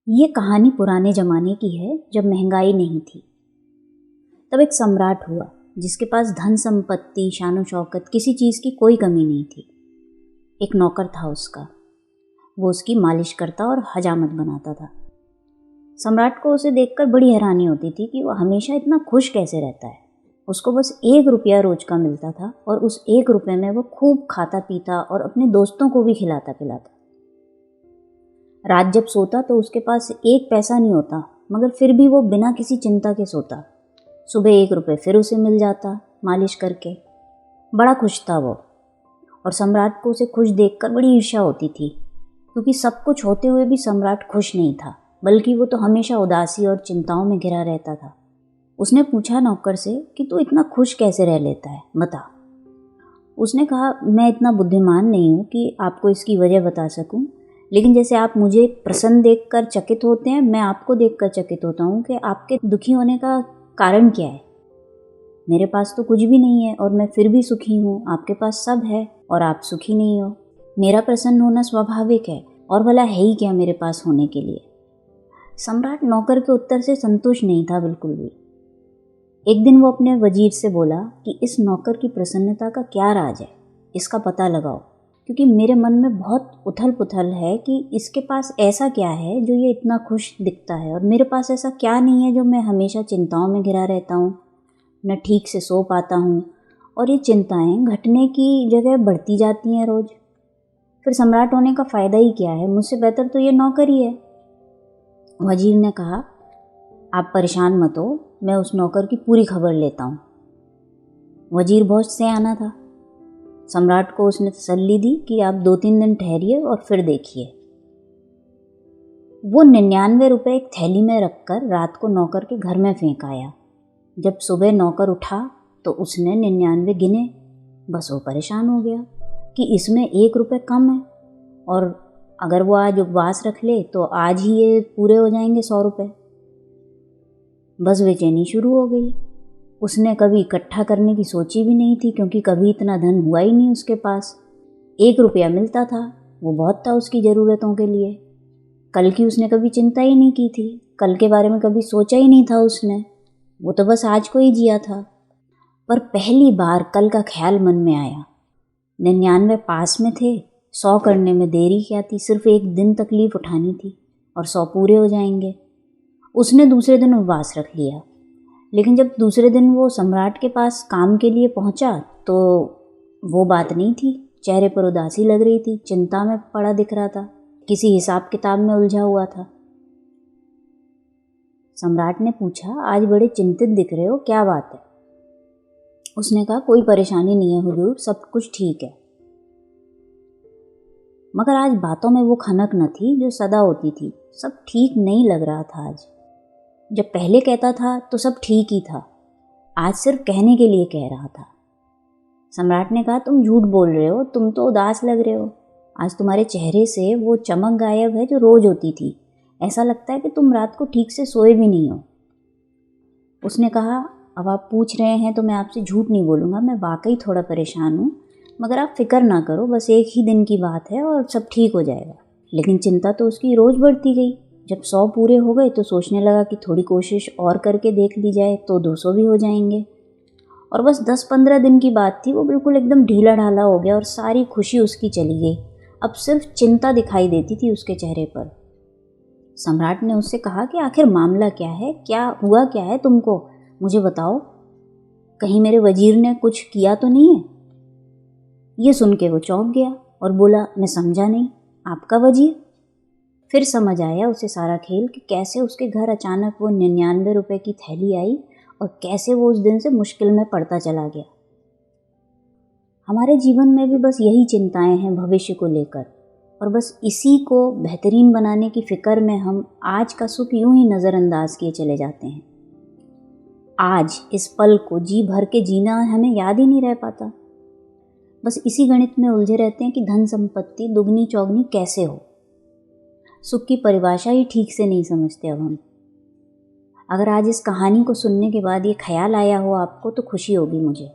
ये कहानी पुराने ज़माने की है, जब महंगाई नहीं थी। तब एक सम्राट हुआ जिसके पास धन संपत्ति, शानो शौकत, किसी चीज़ की कोई कमी नहीं थी। एक नौकर था उसका, वो उसकी मालिश करता और हजामत बनाता था। सम्राट को उसे देखकर बड़ी हैरानी होती थी कि वो हमेशा इतना खुश कैसे रहता है। उसको बस 1 रुपया रोज का मिलता था और उस 1 रुपये में वो खूब खाता पीता और अपने दोस्तों को भी खिलाता पिलाता। रात जब सोता तो उसके पास 1 पैसा नहीं होता, मगर फिर भी वो बिना किसी चिंता के सोता। सुबह 1 रुपये फिर उसे मिल जाता मालिश करके। बड़ा खुश था वो, और सम्राट को उसे खुश देखकर बड़ी ईर्ष्या होती थी, क्योंकि सब कुछ होते हुए भी सम्राट खुश नहीं था, बल्कि वो तो हमेशा उदासी और चिंताओं में घिरा रहता था। उसने पूछा नौकर से कि तू इतना खुश कैसे रह लेता है, बता। उसने कहा, मैं इतना बुद्धिमान नहीं हूँ कि आपको इसकी वजह बता सकूँ, लेकिन जैसे आप मुझे प्रसन्न देखकर चकित होते हैं, मैं आपको देखकर चकित होता हूँ कि आपके दुखी होने का कारण क्या है। मेरे पास तो कुछ भी नहीं है और मैं फिर भी सुखी हूँ, आपके पास सब है और आप सुखी नहीं हो। मेरा प्रसन्न होना स्वाभाविक है, और भला है ही क्या मेरे पास होने के लिए। सम्राट नौकर के उत्तर से संतुष्ट नहीं था बिल्कुल भी। एक दिन वो अपने वजीर से बोला कि इस नौकर की प्रसन्नता का क्या राज है, इसका पता लगाओ, क्योंकि मेरे मन में बहुत उथल पुथल है कि इसके पास ऐसा क्या है जो ये इतना खुश दिखता है, और मेरे पास ऐसा क्या नहीं है जो मैं हमेशा चिंताओं में घिरा रहता हूँ, न ठीक से सो पाता हूँ, और ये चिंताएं घटने की जगह बढ़ती जाती हैं रोज। फिर सम्राट होने का फ़ायदा ही क्या है, मुझसे बेहतर तो ये नौकर ही है। वजीर ने कहा, आप परेशान मत हो, मैं उस नौकर की पूरी खबर लेता हूँ। वजीर बहुत सयाना था। सम्राट को उसने तसल्ली दी कि आप 2-3 दिन ठहरिए और फिर देखिए। वो 99 रुपये एक थैली में रखकर रात को नौकर के घर में फेंक आया। जब सुबह नौकर उठा तो उसने 99 गिने। बस वो परेशान हो गया कि इसमें 1 रुपये कम है, और अगर वो आज उपवास रख ले तो आज ही ये पूरे हो जाएंगे 100 रुपये। बस बेचैनी शुरू हो गई। उसने कभी इकट्ठा करने की सोची भी नहीं थी, क्योंकि कभी इतना धन हुआ ही नहीं उसके पास। 1 रुपया मिलता था, वो बहुत था उसकी ज़रूरतों के लिए। कल की उसने कभी चिंता ही नहीं की थी, कल के बारे में कभी सोचा ही नहीं था उसने। वो तो बस आज को ही जिया था। पर पहली बार कल का ख्याल मन में आया। 99 पास में थे, 100 करने में देरी क्या थी, सिर्फ एक दिन तकलीफ उठानी थी और 100 पूरे हो जाएंगे। उसने दूसरे दिन उपवास रख लिया। लेकिन जब दूसरे दिन वो सम्राट के पास काम के लिए पहुंचा तो वो बात नहीं थी। चेहरे पर उदासी लग रही थी, चिंता में पड़ा दिख रहा था, किसी हिसाब किताब में उलझा हुआ था। सम्राट ने पूछा, आज बड़े चिंतित दिख रहे हो, क्या बात है? उसने कहा, कोई परेशानी नहीं है हुजूर, सब कुछ ठीक है। मगर आज बातों में वो खनक न थी जो सदा होती थी। सब ठीक नहीं लग रहा था आज। जब पहले कहता था तो सब ठीक ही था, आज सिर्फ कहने के लिए कह रहा था। सम्राट ने कहा, तुम झूठ बोल रहे हो, तुम तो उदास लग रहे हो। आज तुम्हारे चेहरे से वो चमक गायब है जो रोज होती थी। ऐसा लगता है कि तुम रात को ठीक से सोए भी नहीं हो। उसने कहा, अब आप पूछ रहे हैं तो मैं आपसे झूठ नहीं बोलूँगा, मैं वाकई थोड़ा परेशान हूँ, मगर आप फिक्र ना करो, बस एक ही दिन की बात है और सब ठीक हो जाएगा। लेकिन चिंता तो उसकी रोज़ बढ़ती गई। जब 100 पूरे हो गए तो सोचने लगा कि थोड़ी कोशिश और करके देख ली जाए तो 200 भी हो जाएंगे। और बस 10-15 दिन की बात थी, वो बिल्कुल एकदम ढीला ढाला हो गया और सारी खुशी उसकी चली गई। अब सिर्फ चिंता दिखाई देती थी उसके चेहरे पर। सम्राट ने उससे कहा कि आखिर मामला क्या है, क्या हुआ, क्या है तुमको, मुझे बताओ, कहीं मेरे वजीर ने कुछ किया तो नहीं है? ये सुन के वो चौंक गया और बोला, मैं समझा नहीं, आपका वजीर? फिर समझ आया उसे सारा खेल कि कैसे उसके घर अचानक वो 99 रुपये की थैली आई और कैसे वो उस दिन से मुश्किल में पड़ता चला गया। हमारे जीवन में भी बस यही चिंताएं हैं भविष्य को लेकर, और बस इसी को बेहतरीन बनाने की फिक्र में हम आज का सुख यूं ही नज़रअंदाज किए चले जाते हैं। आज इस पल को जी भर के जीना हमें याद ही नहीं रह पाता। बस इसी गणित में उलझे रहते हैं कि धन संपत्ति दुगनी चौगनी कैसे हो। सुख की परिभाषा ही ठीक से नहीं समझते अब हम। अगर आज इस कहानी को सुनने के बाद ये ख्याल आया हो आपको तो खुशी होगी मुझे।